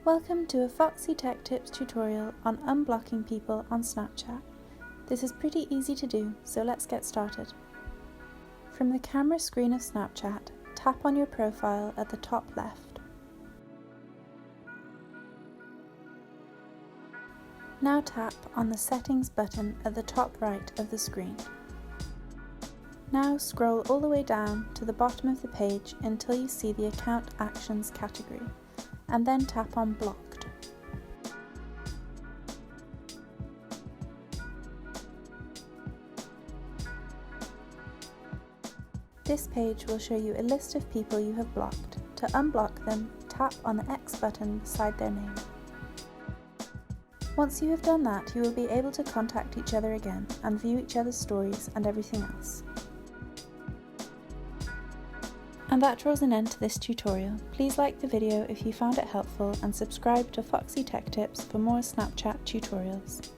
Welcome to a Foxy Tech Tips tutorial on unblocking people on Snapchat. This is pretty easy to do, so let's get started. From the camera screen of Snapchat, tap on your profile at the top left. Now tap on the Settings button at the top right of the screen. Now scroll all the way down to the bottom of the page until you see the Account Actions category, and then tap on Blocked. This page will show you a list of people you have blocked. To unblock them, tap on the X button beside their name. Once you have done that, you will be able to contact each other again and view each other's stories and everything else. And that draws an end to this tutorial. Please like the video if you found it helpful and subscribe to Foxy Tech Tips for more Snapchat tutorials.